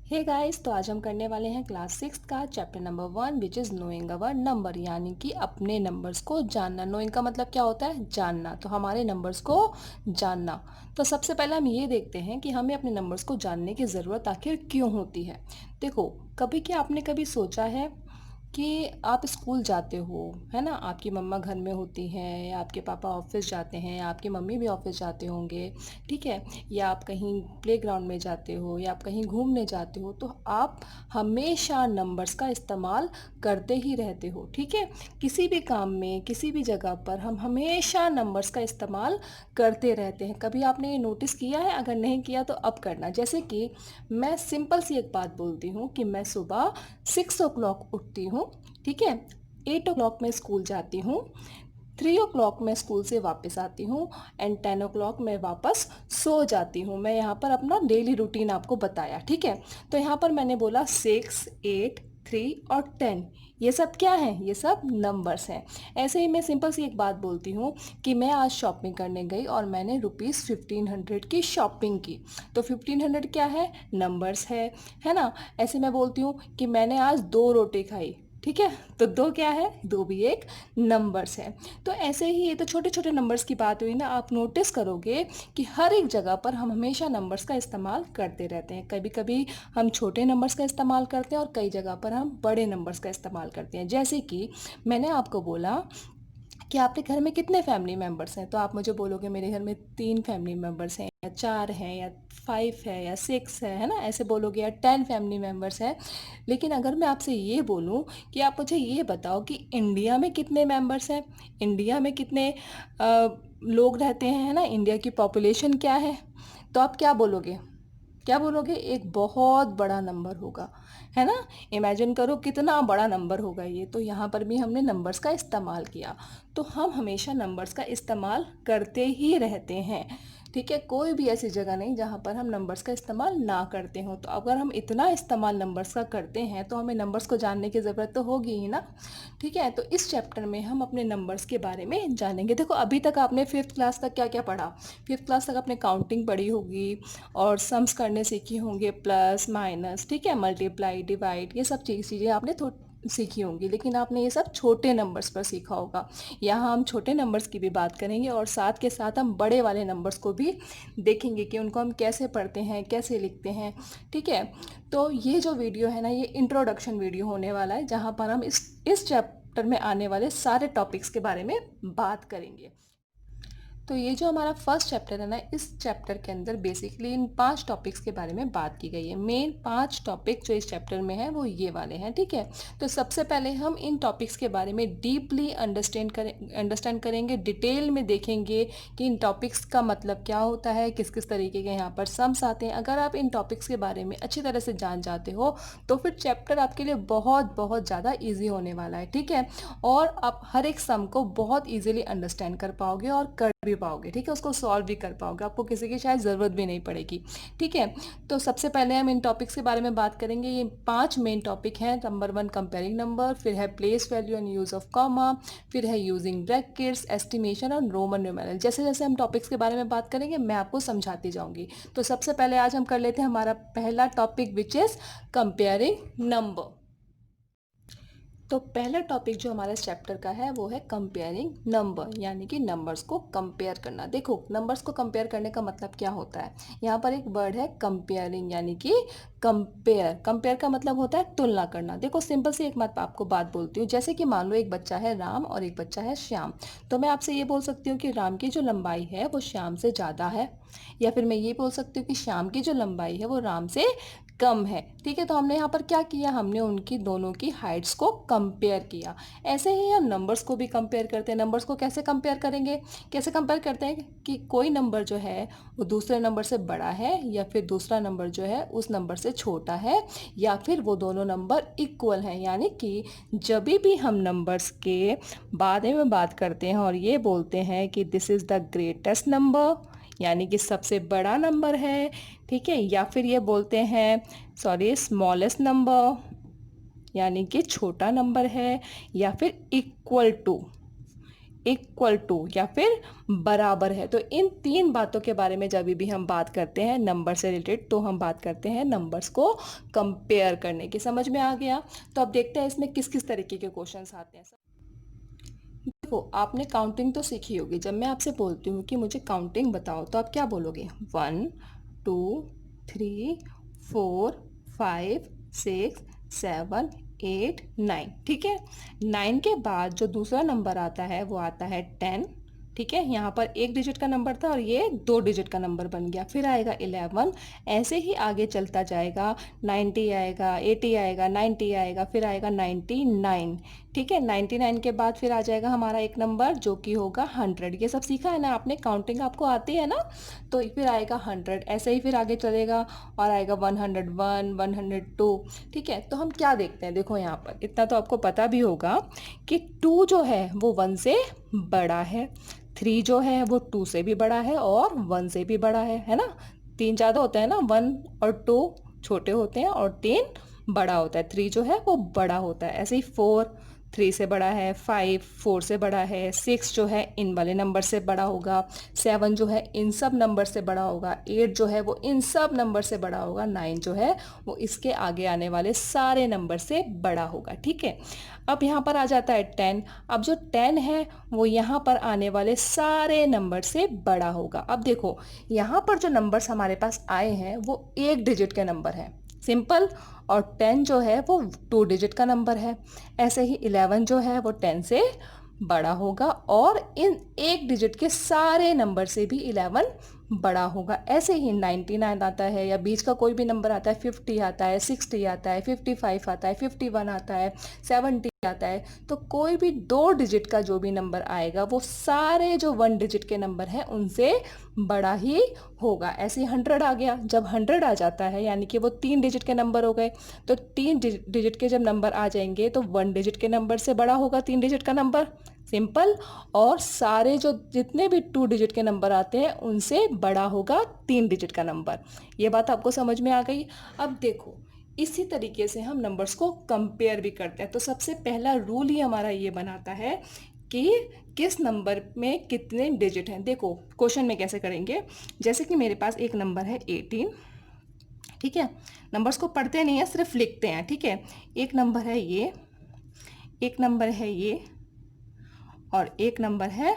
Hey guys, तो आज हम करने वाले हैं क्लास 6 का chapter number 1 which is knowing our number, यानी कि अपने नंबर्स को जानना। नोइंग का मतलब क्या होता है? जानना। तो हमारे नंबर्स को जानना। तो सबसे पहले हम ये देखते हैं कि हमें अपने नंबर्स को जानने की ज़रूरत आखिर क्यों होती है। देखो, कभी क्या आपने कभी सोचा है कि आप स्कूल जाते हो, है ना? आपकी मम्मा घर में होती हैं, या आपके पापा ऑफिस जाते हैं, या आपकी मम्मी भी ऑफिस जाते होंगे, ठीक है? या आप कहीं प्लेग्राउंड में जाते हो, या आप कहीं घूमने जाते हो, तो आप हमेशा नंबर्स का इस्तेमाल करते ही रहते हो, ठीक है? किसी भी काम में, किसी भी जगह पर हम हमेशा नंबर्स का इस्तेमाल करते रहते हैं। कभी आपने ये नोटिस किया है? अगर नहीं किया तो अब करना। जैसे कि मैं सिंपल सी एक बात बोलती हूँ कि मैं सुबह 6 o'clock उठती हूँ, ठीक है? 8 o'clock मैं स्कूल जाती हूँ, 3 o'clock मैं स्कूल से वापस आती हूँ, एंड 10 o'clock मैं वापस सो जाती हूँ। मैं यहाँ पर अपना डेली रूटीन आपको बताया, ठीक है? तो यहाँ पर मैंने बोला 6, 8, 3 और 10। ये सब क्या है? ये सब नंबर्स हैं। ऐसे ही मैं सिंपल सी एक बात बोलती हूँ कि मैं आज शॉपिंग करने गई और मैंने ₹1500 की शॉपिंग की। तो 1500 क्या है? नंबर्स है ना? ऐसे मैं बोलती हूँ कि मैंने आज 2 रोटी खाई, ठीक है? तो 2 क्या है? 2 भी एक नंबर्स है। तो ऐसे ही ये तो छोटे छोटे नंबर्स की बात हुई ना। आप नोटिस करोगे कि हर एक जगह पर हम हमेशा नंबर्स का इस्तेमाल करते रहते हैं। कभी कभी हम छोटे नंबर्स का इस्तेमाल करते हैं और कई जगह पर हम बड़े नंबर्स का इस्तेमाल करते हैं। जैसे कि मैंने आपको बोला कि आपके घर में कितने फैमिली मेम्बर्स हैं, तो आप मुझे बोलोगे मेरे घर में 3 फैमिली मेम्बर्स हैं, या 4 हैं, या 5 है, या 6 है ना? ऐसे बोलोगे, या 10 फैमिली मेम्बर्स हैं। लेकिन अगर मैं आपसे ये बोलूँ कि आप मुझे ये बताओ कि इंडिया में कितने मेंबर्स हैं, इंडिया में कितने लोग रहते हैं, है ना? इंडिया की पॉपुलेशन क्या है, तो आप क्या बोलोगे? क्या बोलोगे? एक बहुत बड़ा नंबर होगा, है ना? इमेजिन करो कितना बड़ा नंबर होगा ये। तो यहाँ पर भी हमने नंबर्स का इस्तेमाल किया। तो हम हमेशा नंबर्स का इस्तेमाल करते ही रहते हैं, ठीक है? कोई भी ऐसी जगह नहीं जहाँ पर हम नंबर्स का इस्तेमाल ना करते हो। तो अगर हम इतना इस्तेमाल नंबर्स का करते हैं तो हमें नंबर्स को जानने की ज़रूरत तो होगी ही ना, ठीक है? तो इस चैप्टर में हम अपने नंबर्स के बारे में जानेंगे। देखो, अभी तक आपने 5th क्लास तक क्या क्या पढ़ा? 5th क्लास तक आपने काउंटिंग पढ़ी होगी और सम्स करने सीखे होंगे, प्लस माइनस, ठीक है? मल्टीप्लाई, डिवाइड, ये सब चीज़ें आपने सीखी होंगी। लेकिन आपने ये सब छोटे नंबर्स पर सीखा होगा। यहाँ हम छोटे नंबर्स की भी बात करेंगे और साथ के साथ हम बड़े वाले नंबर्स को भी देखेंगे कि उनको हम कैसे पढ़ते हैं, कैसे लिखते हैं, ठीक है? तो ये जो वीडियो है ना, ये इंट्रोडक्शन वीडियो होने वाला है, जहाँ पर हम इस चैप्टर में आने वाले सारे टॉपिक्स के बारे में बात करेंगे। तो ये जो हमारा फर्स्ट चैप्टर है ना, इस चैप्टर के अंदर बेसिकली इन 5 टॉपिक्स के बारे में बात की गई है। मेन 5 टॉपिक जो इस चैप्टर में है वो ये वाले हैं, ठीक है? तो सबसे पहले हम इन टॉपिक्स के बारे में डीपली अंडरस्टैंड करेंगे, डिटेल में देखेंगे कि इन टॉपिक्स का मतलब क्या होता है, किस किस तरीके के यहाँ पर सम्स आते हैं। अगर आप इन टॉपिक्स के बारे में अच्छी तरह से जान जाते हो तो फिर चैप्टर आपके लिए बहुत बहुत ज़्यादा ईजी होने वाला है, ठीक है? और आप हर एक सम को बहुत ईजिली अंडरस्टैंड कर पाओगे और कर भी पाओगे, ठीक है? उसको सॉल्व भी कर पाओगे, आपको किसी की शायद ज़रूरत भी नहीं पड़ेगी, ठीक है? तो सबसे पहले हम इन टॉपिक्स के बारे में बात करेंगे। ये 5 मेन टॉपिक हैं। नंबर 1 कंपेयरिंग नंबर, फिर है place value and use of comma, फिर है यूजिंग ब्रैकेट्स, एस्टिमेशन और रोमन न्यूमेरल। जैसे जैसे हम टॉपिक्स के बारे में बात करेंगे मैं आपको समझाती जाऊंगी। तो सबसे पहले आज हम कर लेते हैं हमारा पहला topic which is comparing number. तो पहला टॉपिक जो हमारे इस चैप्टर का है वो है कंपेयरिंग नंबर, यानी कि नंबर्स को कंपेयर करना। देखो, नंबर्स को कंपेयर करने का मतलब क्या होता है? यहाँ पर एक वर्ड है कंपेयरिंग, यानी कि कंपेयर। कंपेयर का मतलब होता है तुलना करना। देखो, सिंपल सी एक आपको बात बोलती हूँ। जैसे कि मान लो एक बच्चा है राम और एक बच्चा है श्याम, तो मैं आपसे ये बोल सकती हूँ कि राम की जो लंबाई है वो श्याम से ज़्यादा है, या फिर मैं ये बोल सकती हूँ कि श्याम की जो लंबाई है वो राम से कम है, ठीक है? तो हमने यहाँ पर क्या किया? हमने उनकी दोनों की हाइट्स को कंपेयर किया। ऐसे ही हम नंबर्स को भी कंपेयर करते हैं। नंबर्स को कैसे कंपेयर करेंगे? कैसे कंपेयर करते हैं कि कोई नंबर जो है वो दूसरे नंबर से बड़ा है, या फिर दूसरा नंबर जो है उस नंबर से छोटा है, या फिर वो दोनों नंबर इक्वल हैं। यानी कि जब भी हम नंबर्स के बारे में बात करते हैं और ये बोलते हैं कि this is the greatest number, यानी कि सबसे बड़ा नंबर है, ठीक है? या फिर ये बोलते हैं सॉरी स्मॉलेस्ट नंबर, यानी कि छोटा नंबर है, या फिर इक्वल टू, इक्वल टू या फिर बराबर है। तो इन तीन बातों के बारे में जब भी हम बात करते हैं नंबर से रिलेटेड, तो हम बात करते हैं नंबर्स को कंपेयर करने की। समझ में आ गया? तो अब देखते हैं इसमें किस किस तरीके के क्वेश्चंस आते हैं। देखो, आपने काउंटिंग तो सीखी होगी। जब मैं आपसे बोलती हूँ कि मुझे काउंटिंग बताओ, तो आप क्या बोलोगे? 1 2 3 4 5 6 7 8 9। ठीक है, 9 के बाद जो दूसरा नंबर आता है वो आता है 10। ठीक है, यहाँ पर एक डिजिट का नंबर था और ये 2 डिजिट का नंबर बन गया। फिर आएगा 11, ऐसे ही आगे चलता जाएगा। 90 आएगा, 80 आएगा, 90 आएगा, फिर आएगा 99। ठीक है, 99 के बाद फिर आ जाएगा हमारा एक नंबर जो कि होगा 100। ये सब सीखा है ना आपने, काउंटिंग आपको आती है ना। तो फिर आएगा 100, ऐसे ही फिर आगे चलेगा और आएगा 101, 102। ठीक है, तो हम क्या देखते हैं? देखो यहाँ पर इतना तो आपको पता भी होगा कि 2 जो है वो 1 से बड़ा है, 3 जो है वो 2 से भी बड़ा है और 1 से भी बड़ा है ना। 3 ज़्यादा होता है ना, 1 और 2 छोटे होते हैं और 3 बड़ा होता है, 3 जो है वो बड़ा होता है। ऐसे ही 4 3 से बड़ा है, 5 4 से बड़ा है, 6 जो है इन वाले नंबर से बड़ा होगा, 7 जो है इन सब नंबर से बड़ा होगा, 8 जो है वो इन सब नंबर से बड़ा होगा, 9 जो है वो इसके आगे आने वाले सारे नंबर से बड़ा होगा। ठीक है, अब यहाँ पर आ जाता है 10। अब जो 10 है वो यहाँ पर आने वाले सारे नंबर से बड़ा होगा। अब देखो, यहाँ पर जो नंबर्स हमारे पास आए हैं वो एक डिजिट के नंबर हैं, सिंपल। और 10 जो है वो 2 डिजिट का नंबर है। ऐसे ही 11 जो है वो 10 से बड़ा होगा और इन एक डिजिट के सारे नंबर से भी 11 बड़ा होगा। ऐसे ही 99 आता है या बीच का कोई भी नंबर आता है, 50 आता है, 60 आता है, 55 आता है, 51 आता है, 70 आता है। तो कोई भी 2 डिजिट का जो भी नंबर आएगा वो सारे जो 1 डिजिट के नंबर हैं उनसे बड़ा ही होगा। ऐसे ही 100 आ गया, जब 100 आ जाता है यानी कि वो 3 डिजिट के नंबर हो गए। तो 3 डिजिट के जब नंबर आ जाएंगे तो 1 डिजिट के नंबर से बड़ा होगा 3 डिजिट का नंबर, सिंपल। और सारे जो जितने भी 2 डिजिट के नंबर आते हैं उनसे बड़ा होगा 3 डिजिट का नंबर। ये बात आपको समझ में आ गई? अब देखो, इसी तरीके से हम नंबर्स को कंपेयर भी करते हैं। तो सबसे पहला रूल ही हमारा ये बनाता है कि किस नंबर में कितने डिजिट हैं। देखो क्वेश्चन में कैसे करेंगे, जैसे कि मेरे पास एक नंबर है 18। ठीक है, नंबर्स को पढ़ते नहीं है, सिर्फ लिखते हैं। ठीक है, एक नंबर है ये, एक नंबर है ये, और एक नंबर है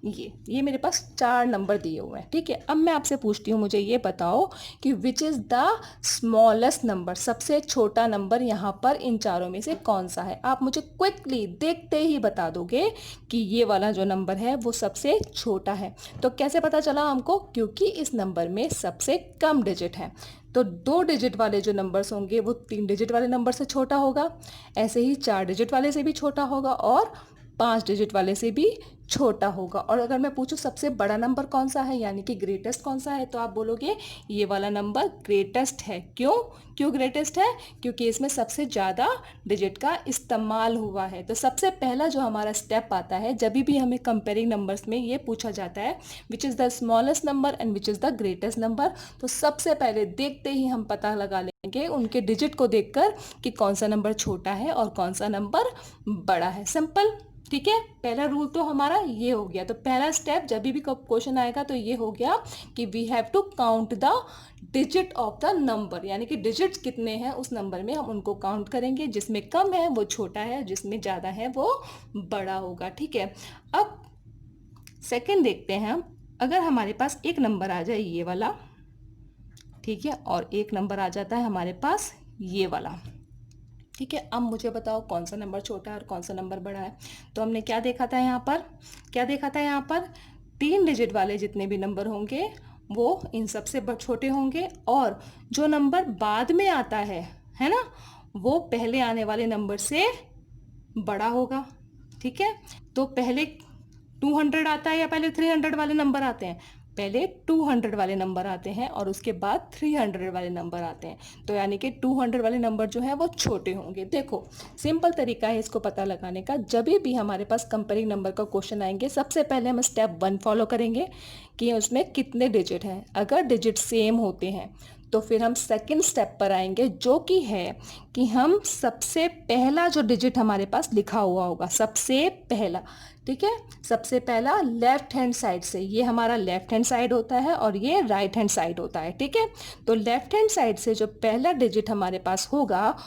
ये मेरे पास 4 नंबर दिए हुए हैं। ठीक है, अब मैं आपसे पूछती हूँ, मुझे ये बताओ कि विच इज़ द स्मॉलेस्ट नंबर, सबसे छोटा नंबर यहाँ पर इन चारों में से कौन सा है? आप मुझे क्विकली देखते ही बता दोगे कि ये वाला जो नंबर है वो सबसे छोटा है। तो कैसे पता चला हमको? क्योंकि इस नंबर में सबसे कम डिजिट है। तो 2 डिजिट वाले जो नंबर्स होंगे वो 3 डिजिट वाले नंबर से छोटा होगा, ऐसे ही 4 डिजिट वाले से भी छोटा होगा और 5 डिजिट वाले से भी छोटा होगा। और अगर मैं पूछूं सबसे बड़ा नंबर कौन सा है यानी कि ग्रेटेस्ट कौन सा है, तो आप बोलोगे ये वाला नंबर ग्रेटेस्ट है। क्यों ग्रेटेस्ट है? क्योंकि इसमें सबसे ज़्यादा डिजिट का इस्तेमाल हुआ है। तो सबसे पहला जो हमारा स्टेप आता है जब भी हमें कंपेयरिंग नंबर्स में ये पूछा जाता है which is the smallest number and which is the greatest number, तो सबसे पहले देखते ही हम पता लगा लेंगे उनके डिजिट को देखकर कि कौन सा नंबर छोटा है और कौन सा नंबर बड़ा है। सिंपल। ठीक है, पहला रूल तो हमारा ये हो गया। तो पहला स्टेप जब भी क्वेश्चन आएगा तो ये हो गया कि we have to count the digit of the number, यानी कि डिजिट्स कितने हैं उस नंबर में हम उनको काउंट करेंगे। जिसमें कम है वो छोटा है, जिसमें ज़्यादा है वो बड़ा होगा। ठीक है, अब सेकंड देखते हैं हम। अगर हमारे पास एक नंबर आ जाए ये वाला, ठीक है, और एक नंबर आ जाता है हमारे पास ये वाला, ठीक है, अब मुझे बताओ कौन सा नंबर छोटा है और कौन सा नंबर बड़ा है। तो हमने क्या देखा था यहाँ पर? क्या देखा था यहाँ पर? 3 डिजिट वाले जितने भी नंबर होंगे वो इन सबसे छोटे होंगे और जो नंबर बाद में आता है ना, वो पहले आने वाले नंबर से बड़ा होगा। ठीक है, तो पहले 200 आता है या पहले 300 वाले नंबर आते हैं? पहले 200 वाले नंबर आते हैं और उसके बाद 300 वाले नंबर आते हैं। तो यानी कि 200 वाले नंबर जो है वो छोटे होंगे। देखो सिंपल तरीका है इसको पता लगाने का। जब भी हमारे पास कंपेयरिंग नंबर का क्वेश्चन आएंगे सबसे पहले हम स्टेप 1 फॉलो करेंगे कि उसमें कितने डिजिट हैं। अगर डिजिट सेम होते हैं तो फिर हम सेकंड स्टेप पर आएंगे, जो कि है कि हम सबसे पहला जो डिजिट हमारे पास लिखा हुआ होगा, सबसे पहला, ठीक है, सबसे पहला लेफ्ट हैंड साइड से, ये हमारा लेफ्ट हैंड साइड होता है और ये राइट हैंड साइड होता है, ठीक है। तो लेफ्ट हैंड साइड से जो पहला डिजिट हमारे पास होगा,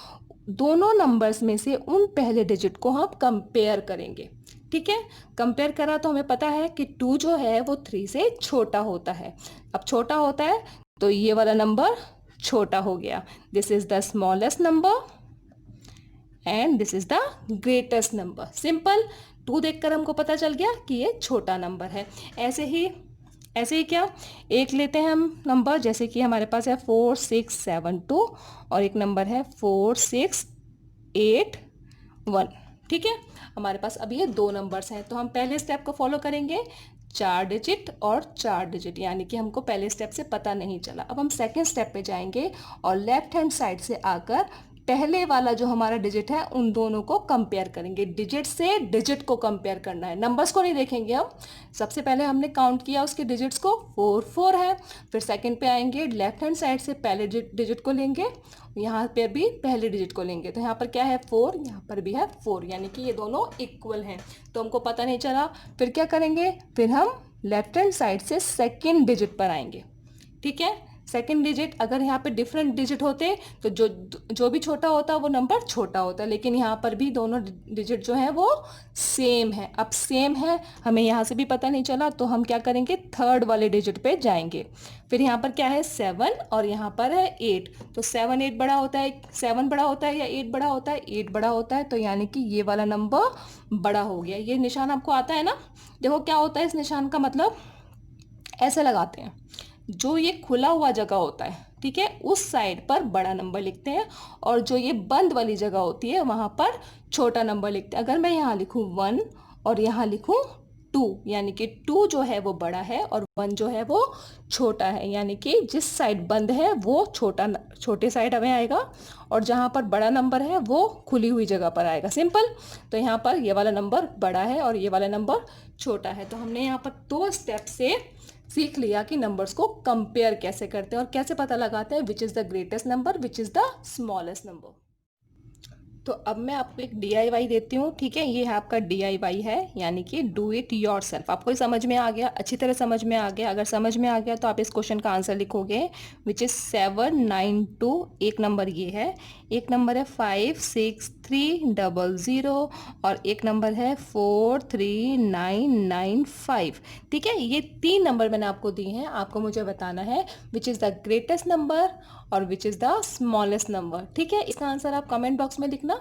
दोनों नंबर्स में से उन पहले डिजिट को हम कंपेयर करेंगे, ठीक है। कंपेयर करा तो हमें पता है कि 2 जो है वो 3 से छोटा होता है। अब छोटा होता है तो ये वाला नंबर छोटा हो गया, this is the smallest number and this is the greatest number. Simple, 2 देखकर हमको पता चल गया कि ये छोटा नंबर है। ऐसे ही क्या, एक लेते हैं हम नंबर, जैसे कि हमारे पास है 4 6 7 2 और एक नंबर है 4 6 8 1, ठीक है। हमारे पास अब ये 2 नंबर्स हैं, तो हम पहले स्टेप को फॉलो करेंगे, 4 डिजिट और 4 डिजिट, यानी कि हमको पहले स्टेप से पता नहीं चला। अब हम सेकेंड स्टेप पे जाएंगे और लेफ्ट हैंड साइड से आकर पहले वाला जो हमारा डिजिट है उन दोनों को कंपेयर करेंगे। डिजिट से डिजिट को कंपेयर करना है, नंबर्स को नहीं देखेंगे हम। सबसे पहले हमने काउंट किया उसके डिजिट्स को, 4 4 है। फिर सेकंड पे आएंगे, लेफ्ट हैंड साइड से पहले डिजिट को लेंगे, यहाँ पे भी पहले डिजिट को लेंगे, तो यहाँ पर क्या है 4, यहाँ पर भी है 4, यानी कि ये दोनों इक्वल हैं, तो हमको पता नहीं चला। फिर क्या करेंगे, फिर हम लेफ्ट हैंड साइड से सेकेंड डिजिट पर आएंगे, ठीक है। सेकेंड डिजिट, अगर यहाँ पे डिफरेंट डिजिट होते तो जो भी छोटा होता वो नंबर छोटा होता, लेकिन यहाँ पर भी दोनों डिजिट जो है वो सेम है। अब सेम है, हमें यहाँ से भी पता नहीं चला, तो हम क्या करेंगे, थर्ड वाले डिजिट पे जाएंगे। फिर यहाँ पर क्या है 7 और यहाँ पर है 8, तो 7 8 बड़ा होता है, 7 बड़ा होता है या 8 बड़ा होता है, 8 बड़ा होता है, तो यानी कि ये वाला नंबर बड़ा हो गया। ये निशान आपको आता है ना, देखो क्या होता है इस निशान का मतलब, ऐसे लगाते हैं, जो ये खुला हुआ जगह होता है, ठीक है, उस साइड पर बड़ा नंबर लिखते हैं और जो ये बंद वाली जगह होती है वहां पर छोटा नंबर लिखते हैं। अगर मैं यहाँ लिखूँ 1 और यहाँ लिखूँ 2, यानी कि 2 जो है वो बड़ा है और 1 जो है वो छोटा है, यानी कि जिस साइड बंद है वो छोटे साइड हमें आएगा और जहाँ पर बड़ा नंबर है वो खुली हुई जगह पर आएगा। सिंपल, तो यहाँ पर ये वाला नंबर बड़ा है और ये वाला नंबर छोटा है। तो हमने यहाँ पर 2 स्टेप से सीख लिया कि नंबर्स को कंपेयर कैसे करते हैं और कैसे पता लगाते हैं विच is the greatest number, which is the smallest number. तो अब मैं आपको एक DIY देती हूँ, ठीक है। ये आपका DIY है, यानी कि डू इट योर सेल्फ। आपको समझ में आ गया, अच्छी तरह समझ में आ गया। अगर समझ में आ गया तो आप इस क्वेश्चन का आंसर लिखोगे, विच इज़ 7 9 2। एक नंबर ये है, एक नंबर है 5 6 3 0 0 और एक नंबर है 4 3 9 9 5, ठीक है। ये 3 नंबर मैंने आपको दिए हैं, आपको मुझे बताना है which is the greatest number और which is the smallest number, ठीक है। इसका आंसर आप कमेंट बॉक्स में लिखना।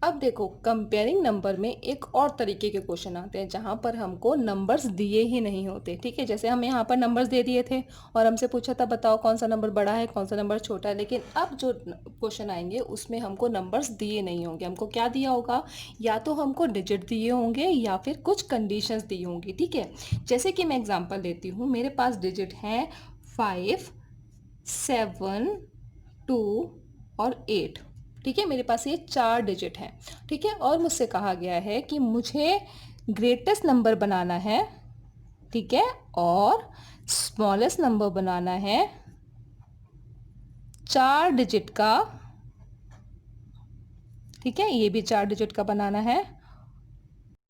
अब देखो, कंपेयरिंग नंबर में एक और तरीके के क्वेश्चन आते हैं जहाँ पर हमको नंबर्स दिए ही नहीं होते, ठीक है। जैसे हम यहाँ पर नंबर्स दे दिए थे और हमसे पूछा था बताओ कौन सा नंबर बड़ा है कौन सा नंबर छोटा है, लेकिन अब जो क्वेश्चन आएंगे उसमें हमको नंबर्स दिए नहीं होंगे। हमको क्या दिया होगा, या तो हमको डिजिट दिए होंगे या फिर कुछ कंडीशंस दी होंगी, ठीक है। जैसे कि मैं एग्जाम्पल देती हूँ, मेरे पास डिजिट हैं 5 7 2 और 8, ठीक है। मेरे पास ये 4 डिजिट हैं, ठीक है। और मुझसे कहा गया है कि मुझे ग्रेटेस्ट नंबर बनाना है, ठीक है, और स्मॉलेस्ट नंबर बनाना है 4 डिजिट का, ठीक है। ये भी 4 डिजिट का बनाना है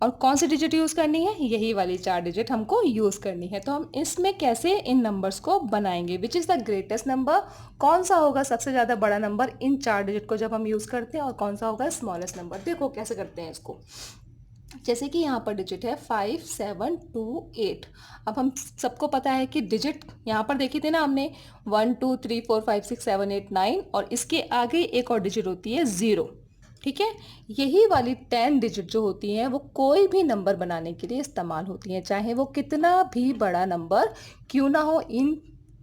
और कौन सी डिजिट यूज़ करनी है, यही वाली 4 डिजिट हमको यूज़ करनी है। तो हम इसमें कैसे इन नंबर्स को बनाएंगे, विच इज़ द ग्रेटेस्ट नंबर, कौन सा होगा सबसे ज़्यादा बड़ा नंबर इन 4 डिजिट को जब हम यूज़ करते हैं, और कौन सा होगा स्मॉलेस्ट नंबर। देखो कैसे करते हैं इसको। जैसे कि यहाँ पर डिजिट है 5 7 2 8। अब हम सबको पता है कि डिजिट यहाँ पर देखी थी ना हमने, 1 2 3 4 5 6 7 8 9 और इसके आगे एक और डिजिट होती है 0, ठीक है। यही वाली 10 डिजिट जो होती हैं वो कोई भी नंबर बनाने के लिए इस्तेमाल होती हैं, चाहे वो कितना भी बड़ा नंबर क्यों ना हो, इन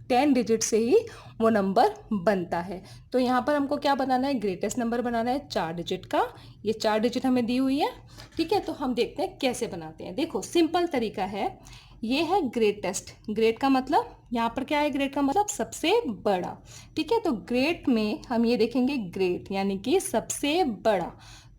10 डिजिट से ही वो नंबर बनता है। तो यहाँ पर हमको क्या बनाना है, ग्रेटेस्ट नंबर बनाना है 4 डिजिट का। ये 4 डिजिट हमें दी हुई है, ठीक है। तो हम देखते हैं कैसे बनाते हैं। देखो सिंपल तरीका है, ये है ग्रेटेस्ट, ग्रेट का मतलब यहाँ पर क्या है, ग्रेट का मतलब सबसे बड़ा, ठीक है। तो ग्रेट में हम ये देखेंगे ग्रेट यानी कि सबसे बड़ा।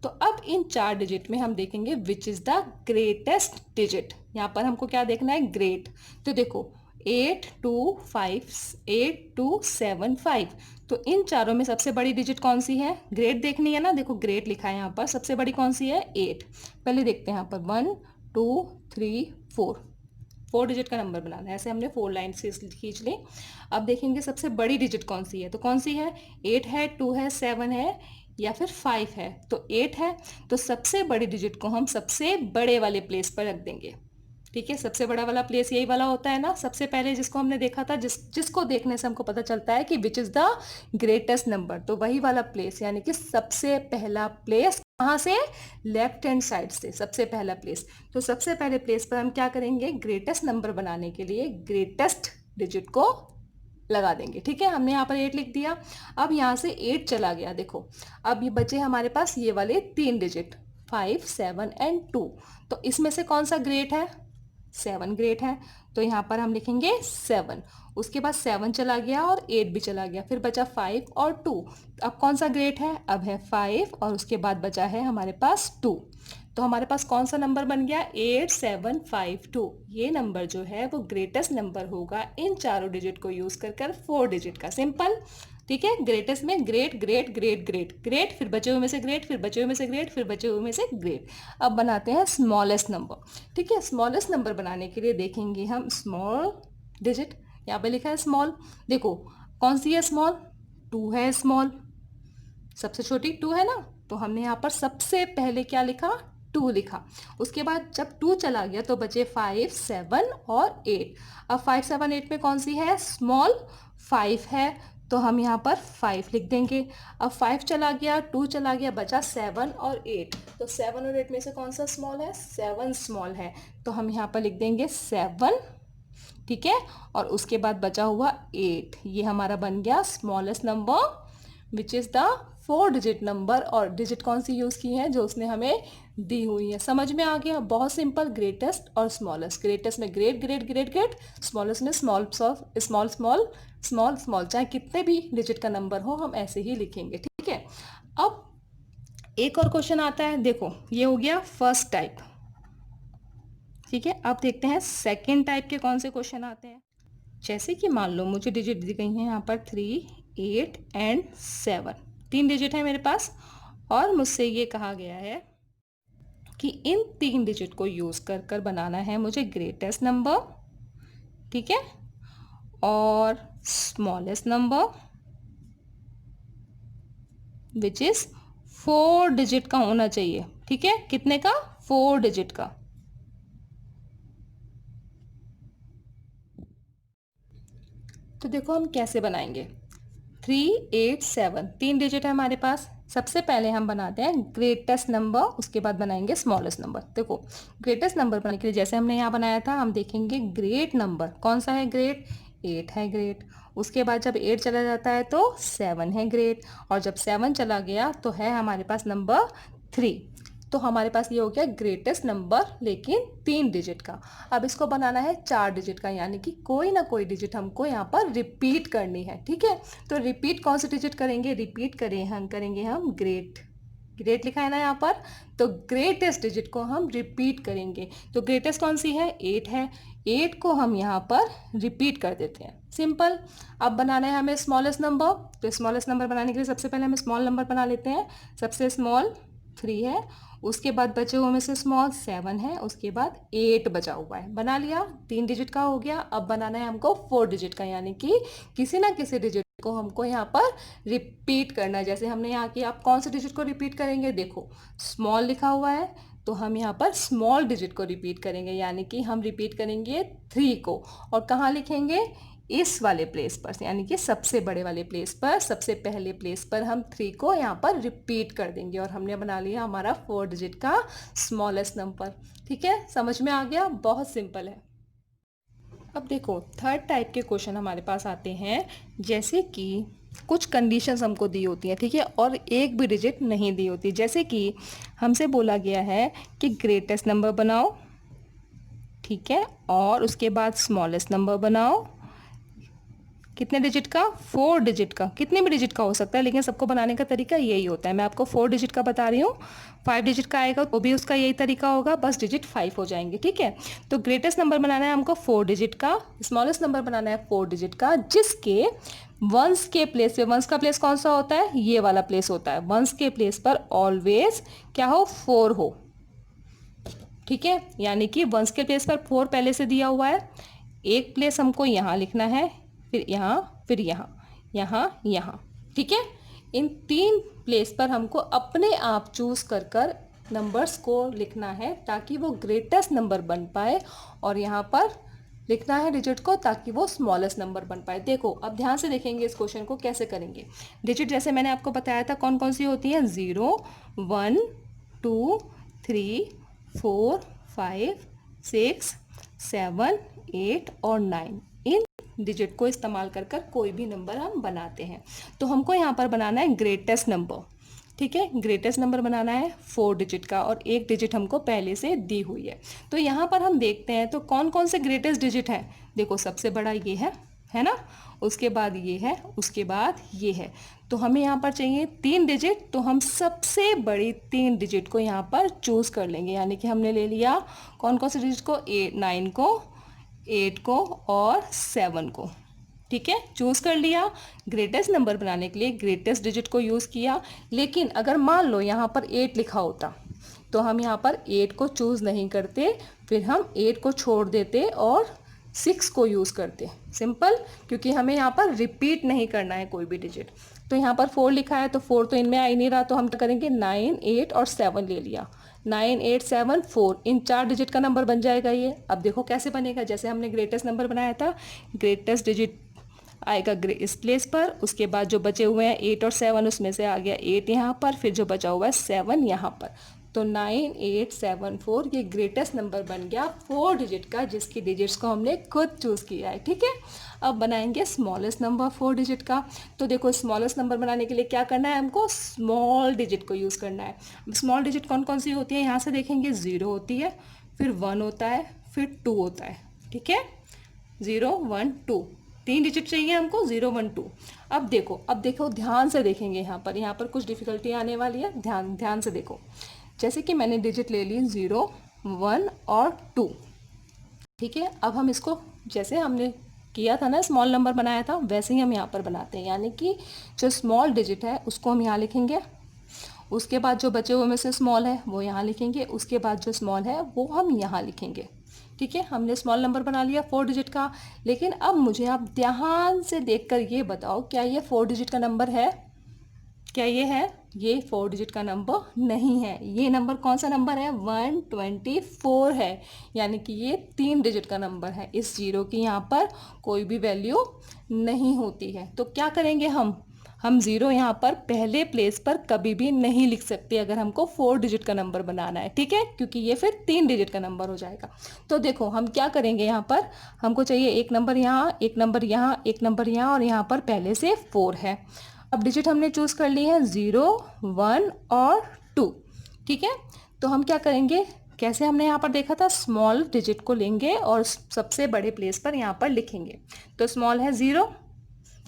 तो अब इन 4 डिजिट में हम देखेंगे विच इज़ द ग्रेटेस्ट डिजिट। यहाँ पर हमको क्या देखना है, ग्रेट। तो देखो 8275। तो इन चारों में सबसे बड़ी डिजिट कौन सी है? ग्रेट देखनी है ना, देखो ग्रेट लिखा है यहाँ पर, सबसे बड़ी कौन सी है? 8। पहले देखते हैं यहाँ पर 1 2 3 4, 4 डिजिट का नंबर बनाना है। ऐसे हमने 4 लाइन से खींच ली। अब देखेंगे सबसे बड़ी डिजिट कौन सी है, तो कौन सी है? 8 है, 2 है, 7 है या फिर 5 है? तो 8 है, तो सबसे बड़ी डिजिट को हम सबसे बड़े वाले प्लेस पर रख देंगे। ठीक है, सबसे बड़ा वाला प्लेस यही वाला होता है ना, सबसे पहले जिसको हमने देखा था, जिसको देखने से हमको पता चलता है कि which is the greatest number, तो वही वाला प्लेस, यानी कि सबसे पहला प्लेस कहाँ से? लेफ्ट हैंड साइड से सबसे पहला प्लेस। तो सबसे पहले प्लेस पर हम क्या करेंगे? ग्रेटेस्ट नंबर बनाने के लिए ग्रेटेस्ट डिजिट को लगा देंगे। ठीक है, हमने यहाँ पर 8 लिख दिया। अब यहाँ से 8 चला गया, देखो अब ये बचे हमारे पास ये वाले 3 डिजिट 5 7 एंड 2। तो इसमें से कौन सा ग्रेट है? 7 ग्रेट है, तो यहाँ पर हम लिखेंगे 7। उसके बाद 7 चला गया और 8 भी चला गया, फिर बचा 5 और 2। अब कौन सा ग्रेट है? अब है 5 और उसके बाद बचा है हमारे पास 2। तो हमारे पास कौन सा नंबर बन गया? 8752। ये नंबर जो है वो ग्रेटेस्ट नंबर होगा इन चारों डिजिट को यूज कर 4 डिजिट का। सिंपल। ठीक है, ग्रेटेस्ट में great great great great great, फिर बचे हुए में से ग्रेट, फिर बचे हुए में से ग्रेट, फिर बचे हुए में से ग्रेट। अब बनाते हैं स्मॉलेस्ट नंबर। ठीक है, स्मॉलेस्ट नंबर बनाने के लिए देखेंगे हम स्मॉल डिजिट, यहाँ पे लिखा है स्मॉल। देखो कौन सी है स्मॉल? 2 है स्मॉल, सबसे छोटी 2 है ना, तो हमने यहाँ पर सबसे पहले क्या लिखा? 2 लिखा। उसके बाद जब 2 चला गया तो बचे 5 7 और 8। अब 5 7 8 में कौन सी है? स्मॉल 5 है, तो हम यहाँ पर 5 लिख देंगे। अब 5 चला गया, 2 चला गया, बचा 7 और 8। तो 7 और 8 में से कौन सा स्मॉल है? 7 स्मॉल है, तो हम यहाँ पर लिख देंगे 7। ठीक है, और उसके बाद बचा हुआ 8, ये हमारा बन गया smallest number which is the 4 digit number. और डिजिट कौन सी यूज की है? जो उसने हमें दी हुई है। समझ में आ गया? बहुत सिंपल। ग्रेटेस्ट और स्मॉलेस्ट, ग्रेटेस्ट में great great great great, smallest में small small small small small, चाहे कितने भी डिजिट का नंबर हो हम ऐसे ही लिखेंगे। ठीक है, अब एक और क्वेश्चन आता है, देखो ये हो गया फर्स्ट टाइप। ठीक है, अब देखते हैं सेकेंड टाइप के कौन से क्वेश्चन आते हैं। जैसे कि मान लो मुझे डिजिट दी गई हैं यहाँ पर 3 8 एंड 7, 3 डिजिट है मेरे पास, और मुझसे ये कहा गया है कि इन 3 डिजिट को यूज़ कर बनाना है मुझे ग्रेटेस्ट नंबर, ठीक है, और smallest number which is 4 digit का होना चाहिए। ठीक है, कितने का? 4 डिजिट का। तो देखो हम कैसे बनाएंगे। 3 8 7, 3 डिजिट है हमारे पास। सबसे पहले हम बनाते हैं ग्रेटेस्ट नंबर, उसके बाद बनाएंगे स्मॉलेस्ट नंबर। देखो ग्रेटेस्ट नंबर बनाने के लिए जैसे हमने यहाँ बनाया था, हम देखेंगे ग्रेट नंबर कौन सा है? ग्रेट 8 है ग्रेट। उसके बाद जब 8 चला जाता है तो 7 है ग्रेट, और जब 7 चला गया तो है हमारे पास नंबर 3। तो हमारे पास ये हो गया ग्रेटेस्ट नंबर, लेकिन 3 डिजिट का। अब इसको बनाना है 4 डिजिट का, यानी कि कोई ना कोई डिजिट हमको यहाँ पर रिपीट करनी है। ठीक है, तो रिपीट कौन सी डिजिट करेंगे? रिपीट करेंगे हम ग्रेट, ग्रेट लिखा है ना यहाँ पर, तो ग्रेटेस्ट डिजिट को हम रिपीट करेंगे। तो ग्रेटेस्ट कौन सी है? 8 है, 8 को हम यहाँ पर रिपीट कर देते हैं। सिंपल। अब बनाना है हमें स्मॉलेस्ट नंबर, तो स्मॉलेस्ट नंबर बनाने के लिए सबसे पहले हम स्मॉल नंबर बना लेते हैं। सबसे स्मॉल 3 है, उसके बाद बचे हुए में से स्मॉल 7 है, उसके बाद 8 बचा हुआ है। बना लिया, 3 डिजिट का हो गया। अब बनाना है हमको 4 डिजिट का, यानी कि किसी ना किसी डिजिट को हमको यहाँ पर रिपीट करना है। जैसे हमने यहाँ किया, आप कौन से डिजिट को रिपीट करेंगे? देखो स्मॉल लिखा हुआ है, तो हम यहाँ पर स्मॉल डिजिट को रिपीट करेंगे, यानी कि हम रिपीट करेंगे 3 को। और कहाँ लिखेंगे? इस वाले प्लेस पर, यानी कि सबसे बड़े वाले प्लेस पर, सबसे पहले प्लेस पर हम 3 को यहाँ पर रिपीट कर देंगे, और हमने बना लिया हमारा 4 डिजिट का स्मॉलेस्ट नंबर। ठीक है, समझ में आ गया? बहुत सिंपल है। अब देखो थर्ड टाइप के क्वेश्चन हमारे पास आते हैं, जैसे कि कुछ कंडीशंस हमको दी होती हैं, ठीक है, और एक भी डिजिट नहीं दी होती। जैसे कि हमसे बोला गया है कि ग्रेटेस्ट नंबर बनाओ, ठीक है, और उसके बाद स्मॉलेस्ट नंबर बनाओ, कितने डिजिट का? 4 डिजिट का। कितने भी डिजिट का हो सकता है, लेकिन सबको बनाने का तरीका यही होता है। मैं आपको 4 डिजिट का बता रही हूँ। 5 डिजिट का आएगा तो भी उसका यही तरीका होगा, बस डिजिट 5 हो जाएंगे। ठीक है, तो ग्रेटेस्ट नंबर बनाना है हमको 4 डिजिट का, स्मॉलेस्ट नंबर बनाना है 4 डिजिट का, जिसके वंस के प्लेस पे, वंस का प्लेस कौन सा होता है? ये वाला प्लेस होता है। वंस के प्लेस पर ऑलवेज क्या हो? 4 हो। ठीक है, यानी कि वंस के प्लेस पर 4 पहले से दिया हुआ है। एक प्लेस हमको यहाँ लिखना है, फिर यहाँ, फिर यहाँ, यहाँ, यहाँ। ठीक है, इन 3 प्लेस पर हमको अपने आप चूज कर कर नंबर्स को लिखना है ताकि वो ग्रेटेस्ट नंबर बन पाए, और यहाँ पर लिखना है डिजिट को ताकि वो स्मॉलेस्ट नंबर बन पाए। देखो अब ध्यान से देखेंगे इस क्वेश्चन को कैसे करेंगे। डिजिट जैसे मैंने आपको बताया था कौन कौन सी होती है? 0, 1, 2, 3, 4, 5, 6, 7, 8 और 9। इन डिजिट को इस्तेमाल कर कर कोई भी नंबर हम बनाते हैं। तो हमको यहाँ पर बनाना है ग्रेटेस्ट नंबर। ठीक है, ग्रेटेस्ट नंबर बनाना है 4 डिजिट का, और एक डिजिट हमको पहले से दी हुई है। तो यहाँ पर हम देखते हैं तो कौन कौन से ग्रेटेस्ट डिजिट हैं। देखो सबसे बड़ा ये है ना, उसके बाद ये है, उसके बाद ये है। तो हमें यहाँ पर चाहिए 3 डिजिट, तो हम सबसे बड़ी 3 डिजिट को यहाँ पर चूज कर लेंगे। यानी कि हमने ले लिया कौन कौन से डिजिट को? 9 को, 8 को और 7 को। ठीक है, चूज कर लिया। ग्रेटेस्ट नंबर बनाने के लिए ग्रेटेस्ट डिजिट को यूज किया। लेकिन अगर मान लो यहाँ पर 8 लिखा होता तो हम यहाँ पर 8 को चूज नहीं करते, फिर हम 8 को छोड़ देते और 6 को यूज करते। सिंपल, क्योंकि हमें यहाँ पर रिपीट नहीं करना है कोई भी डिजिट। तो यहाँ पर 4 लिखा है तो 4 तो इनमें आ ही नहीं रहा, तो हम क्या करेंगे? 9, 8 और 7 ले लिया। 9, 8, 7, 4, इन 4 डिजिट का नंबर बन जाएगा ये। अब देखो कैसे बनेगा, जैसे हमने ग्रेटेस्ट नंबर बनाया था, ग्रेटेस्ट डिजिट आएगा इस प्लेस पर, उसके बाद जो बचे हुए हैं 8 और 7, उसमें से आ गया 8 यहाँ पर, फिर जो बचा हुआ है 7 यहाँ पर। तो 9, 8, 7, 4 ये ग्रेटेस्ट नंबर बन गया 4 डिजिट का, जिसकी डिजिट्स को हमने खुद चूज किया है। ठीक है, अब बनाएंगे स्मॉलेस्ट नंबर 4 डिजिट का। तो देखो स्मॉलेस्ट नंबर बनाने के लिए क्या करना है हमको? स्मॉल डिजिट को यूज़ करना है। स्मॉल डिजिट कौन कौन सी होती है? यहाँ से देखेंगे 0 होती है, फिर 1 होता है, फिर 2 होता है। ठीक है, 0, 1, 2, 3 डिजिट चाहिए हमको, 0, 1, 2। अब देखो ध्यान से देखेंगे, यहाँ पर कुछ डिफिकल्टी आने वाली है। ध्यान से देखो। जैसे कि मैंने डिजिट ले ली 0, 1 और 2। ठीक है, अब हम इसको जैसे हमने किया था ना, स्मॉल नंबर बनाया था, वैसे ही हम यहाँ पर बनाते हैं। यानी कि जो स्मॉल डिजिट है उसको हम यहाँ लिखेंगे, उसके बाद जो बचे हुए में से स्मॉल है वो यहाँ लिखेंगे, उसके बाद जो स्मॉल है वो हम यहाँ लिखेंगे। ठीक है, हमने स्मॉल नंबर बना लिया 4 डिजिट का। लेकिन अब मुझे आप ध्यान से देखकर ये बताओ, क्या ये 4 डिजिट का नंबर है? क्या ये है? ये 4 डिजिट का नंबर नहीं है। ये नंबर कौन सा नंबर है? 124 है। यानी कि ये 3 डिजिट का नंबर है। इस 0 की यहाँ पर कोई भी वैल्यू नहीं होती है। तो क्या करेंगे हम 0 यहाँ पर पहले प्लेस पर कभी भी नहीं लिख सकते अगर हमको 4 डिजिट का नंबर बनाना है। ठीक है, क्योंकि ये फिर 3 डिजिट का नंबर हो जाएगा। तो देखो हम क्या करेंगे, यहाँ पर हमको चाहिए एक नंबर यहाँ, एक नंबर यहाँ, एक नंबर यहाँ, और यहाँ पर पहले से 4 है। अब डिजिट हमने चूज कर ली है 0, 1 और 2। ठीक है, तो हम क्या करेंगे, कैसे हमने यहाँ पर देखा था, स्मॉल डिजिट को लेंगे और सबसे बड़े प्लेस पर यहाँ पर लिखेंगे। तो स्मॉल है 0,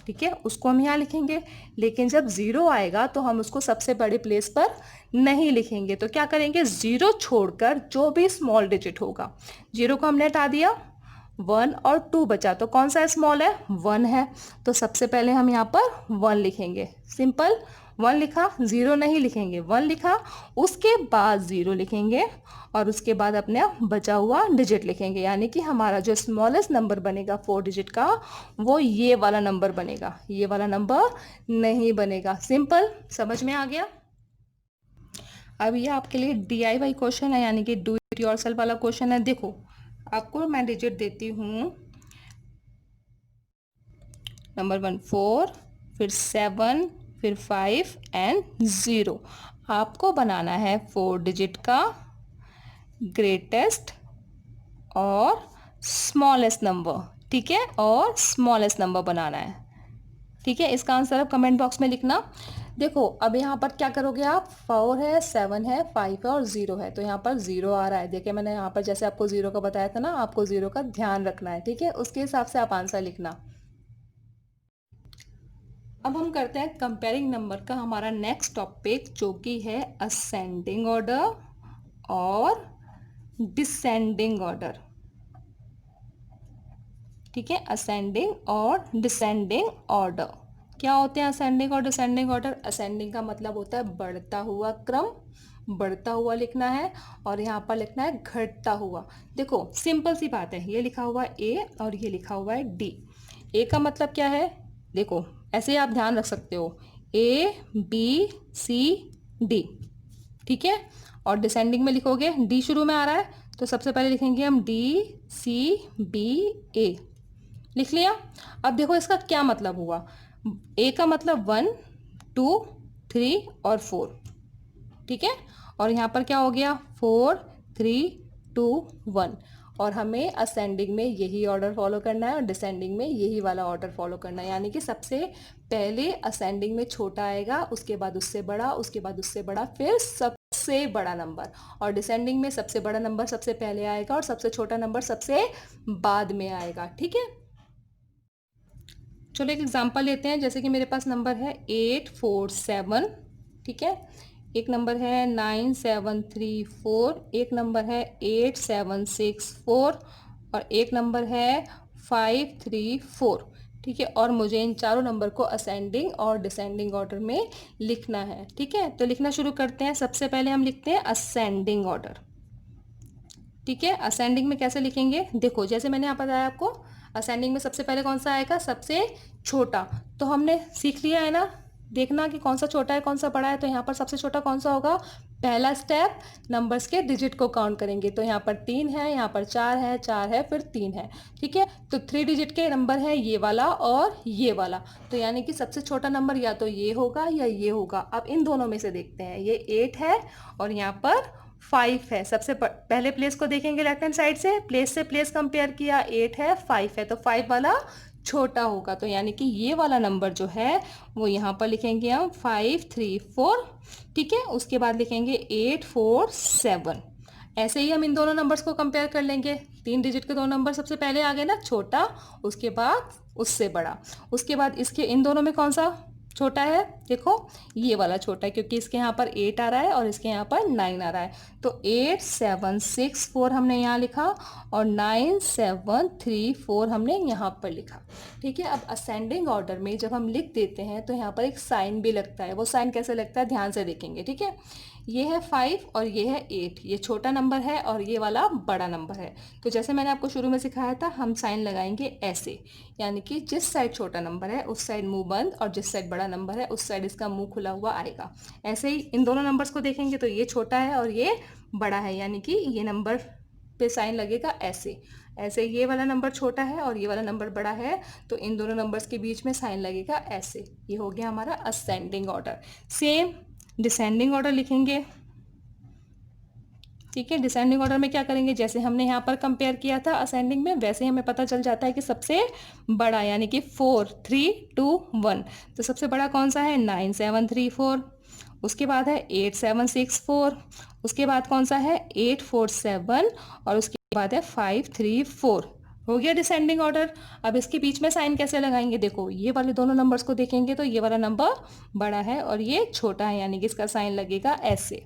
ठीक है, उसको हम यहाँ लिखेंगे। लेकिन जब 0 आएगा तो हम उसको सबसे बड़े प्लेस पर नहीं लिखेंगे। तो क्या करेंगे, 0 छोड़कर जो भी स्मॉल डिजिट होगा, 0 को हमने हटा दिया, 1 और 2 बचा, तो कौन सा स्मॉल है? 1 है। तो सबसे पहले हम यहाँ पर 1 लिखेंगे। सिंपल, 1 लिखा, 0 नहीं लिखेंगे, 1 लिखा, उसके बाद 0 लिखेंगे और उसके बाद अपने बचा हुआ डिजिट लिखेंगे। यानी कि हमारा जो स्मॉलेस्ट नंबर बनेगा 4 डिजिट का, वो ये वाला नंबर बनेगा, ये वाला नंबर नहीं बनेगा। सिंपल, समझ में आ गया? अब ये आपके लिए DIY क्वेश्चन है, यानी कि डू इट योरसेल्फ वाला क्वेश्चन है। देखो आपको मैं डिजिट देती हूँ, नंबर 1 4, फिर 7, फिर 5 एंड 0। आपको बनाना है 4 डिजिट का ग्रेटेस्ट और स्मॉलेस्ट नंबर। ठीक है, और स्मॉलेस्ट नंबर बनाना है। ठीक है, इसका आंसर आप कमेंट बॉक्स में लिखना। देखो अब यहाँ पर क्या करोगे आप, 4 है, 7 है, 5 है और 0 है। तो यहाँ पर 0 आ रहा है। देखिए मैंने यहाँ पर जैसे आपको 0 का बताया था ना, आपको 0 का ध्यान रखना है। ठीक है, उसके हिसाब से आप आंसर लिखना। अब हम करते हैं कंपेयरिंग नंबर का हमारा नेक्स्ट टॉपिक, जो कि है असेंडिंग ऑर्डर और डिसेंडिंग ऑर्डर। ठीक है, असेंडिंग और डिसेंडिंग ऑर्डर क्या होते हैं? असेंडिंग और डिसेंडिंग ऑर्डर, असेंडिंग का मतलब होता है बढ़ता हुआ क्रम, बढ़ता हुआ लिखना है, और यहाँ पर लिखना है घटता हुआ। देखो सिंपल सी बात है, ये लिखा हुआ है ए और ये लिखा हुआ है डी। ए का मतलब क्या है? देखो ऐसे ही आप ध्यान रख सकते हो, ए बी सी डी। ठीक है, और डिसेंडिंग में लिखोगे, डी शुरू में आ रहा है तो सबसे पहले लिखेंगे हम डी सी बी ए। लिख लिया। अब देखो इसका क्या मतलब हुआ। ए का मतलब 1 2 3 और 4। ठीक है, और यहाँ पर क्या हो गया? 4 3 2 1। और हमें असेंडिंग में यही ऑर्डर फॉलो करना है और डिसेंडिंग में यही वाला ऑर्डर फॉलो करना है, यानी कि सबसे पहले असेंडिंग में छोटा आएगा, उसके बाद उससे बड़ा, उसके बाद उससे बड़ा, फिर सबसे बड़ा नंबर, और डिसेंडिंग में सबसे बड़ा नंबर सबसे पहले आएगा और सबसे छोटा नंबर सबसे बाद में आएगा। ठीक है, चलो एक एग्जांपल लेते हैं। जैसे कि मेरे पास नंबर है 847। ठीक है, एक नंबर है 9734, एक नंबर है 8764 और एक नंबर है 534। ठीक है, और मुझे इन चारों नंबर को असेंडिंग और डिसेंडिंग ऑर्डर में लिखना है। ठीक है, तो लिखना शुरू करते हैं। सबसे पहले हम लिखते हैं असेंडिंग ऑर्डर। ठीक है, असेंडिंग में कैसे लिखेंगे? देखो जैसे मैंने यहाँ बताया आपको, असेंडिंग में सबसे पहले कौन सा आएगा? सबसे छोटा। तो हमने सीख लिया है ना, देखना कि कौन सा छोटा है कौन सा बड़ा है। तो यहाँ पर सबसे छोटा कौन सा होगा? पहला स्टेप नंबर्स के डिजिट को काउंट करेंगे। तो यहाँ पर 3 है, यहाँ पर 4 है, 4 है, फिर 3 है। ठीक है, तो 3 डिजिट के नंबर है ये वाला और ये वाला। तो यानी कि सबसे छोटा नंबर या तो ये होगा या ये होगा। अब इन दोनों में से देखते हैं, ये 8 है और यहाँ पर 5 है। सबसे पहले प्लेस को देखेंगे लेफ्ट हैंड साइड से, प्लेस से प्लेस कंपेयर किया, 8 है 5 है, तो 5 वाला छोटा होगा। तो यानी कि ये वाला नंबर जो है वो यहाँ पर लिखेंगे हम 534। ठीक है, उसके बाद लिखेंगे 847। ऐसे ही हम इन दोनों नंबर्स को कंपेयर कर लेंगे। 3 डिजिट के दो नंबर सबसे पहले आ गए ना, छोटा, उसके बाद उससे बड़ा, उसके बाद इसके इन दोनों में कौन सा छोटा है? देखो ये वाला छोटा है, क्योंकि इसके यहाँ पर 8 आ रहा है और इसके यहाँ पर 9 आ रहा है। तो 8764 हमने यहाँ लिखा और 9734 हमने यहाँ पर लिखा। ठीक है, अब असेंडिंग ऑर्डर में जब हम लिख देते हैं तो यहाँ पर एक साइन भी लगता है। वो साइन कैसे लगता है ध्यान से देखेंगे। ठीक है, ये है 5 और ये है 8, ये छोटा नंबर है और ये वाला बड़ा नंबर है। तो जैसे मैंने आपको शुरू में सिखाया था, हम साइन लगाएंगे ऐसे, यानी कि जिस साइड छोटा नंबर है उस साइड मुंह बंद और जिस साइड बड़ा नंबर है उस साइड इसका मुंह खुला हुआ आएगा। ऐसे ही इन दोनों नंबर्स को देखेंगे तो ये छोटा है और ये बड़ा है, यानी कि ये नंबर पे साइन लगेगा ऐसे। ऐसे ये वाला नंबर छोटा है और ये वाला नंबर बड़ा है, तो इन दोनों नंबर्स के बीच में साइन लगेगा ऐसे। ये हो गया हमारा ascending order. Same descending order लिखेंगे। ठीक है, डिसेंडिंग ऑर्डर में क्या करेंगे? जैसे हमने यहाँ पर कंपेयर किया था असेंडिंग में, वैसे ही हमें पता चल जाता है कि सबसे बड़ा, यानी कि 4 3 2 1। तो सबसे बड़ा कौन सा है? 9734। उसके बाद है 8764। उसके बाद कौन सा है? 847 और उसके बाद है 534। हो गया डिसेंडिंग ऑर्डर। अब इसके बीच में साइन कैसे लगाएंगे? देखो ये वाले दोनों नंबर्स को देखेंगे तो ये वाला नंबर बड़ा है और ये छोटा है, यानी कि इसका साइन लगेगा ऐसे।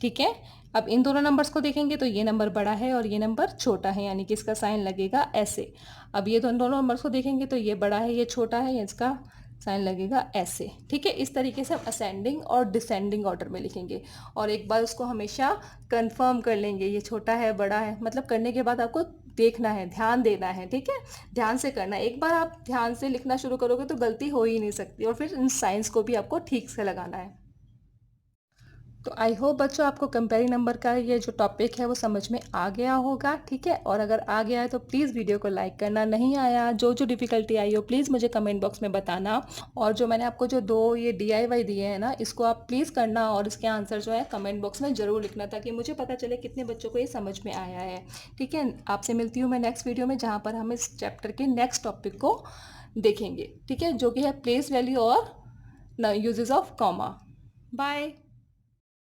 ठीक है, अब इन दोनों नंबर्स को देखेंगे तो ये नंबर बड़ा है और ये नंबर छोटा है, यानी कि इसका साइन लगेगा ऐसे। अब ये दोनों नंबर्स को देखेंगे तो ये बड़ा है ये छोटा है, इसका साइन लगेगा ऐसे। ठीक है, इस तरीके से हम असेंडिंग और डिसेंडिंग ऑर्डर में लिखेंगे। और एक बार उसको हमेशा कंफर्म कर लेंगे, ये छोटा है बड़ा है, मतलब करने के बाद आपको देखना है, ध्यान देना है। ठीक है, ध्यान से करना है। एक बार आप ध्यान से लिखना शुरू करोगे तो गलती हो ही नहीं सकती, और फिर इन साइंस को भी आपको ठीक से लगाना है। तो आई होप बच्चों आपको कंपेयरिंग नंबर का ये जो टॉपिक है वो समझ में आ गया होगा। ठीक है, और अगर आ गया है तो प्लीज़ वीडियो को लाइक करना, नहीं आया जो जो डिफ़िकल्टी आई हो प्लीज़ मुझे कमेंट बॉक्स में बताना। और जो मैंने आपको जो 2 ये DIY दिए हैं ना, इसको आप प्लीज़ करना और इसके आंसर जो है कमेंट बॉक्स में ज़रूर लिखना, ताकि मुझे पता चले कितने बच्चों को ये समझ में आया है। ठीक है, आपसे मिलती हूँ मैं नेक्स्ट वीडियो में, जहाँ पर हम इस चैप्टर के नेक्स्ट टॉपिक को देखेंगे। ठीक है, जो कि है प्लेस वैल्यू और यूजेस ऑफ कॉमा। बाय।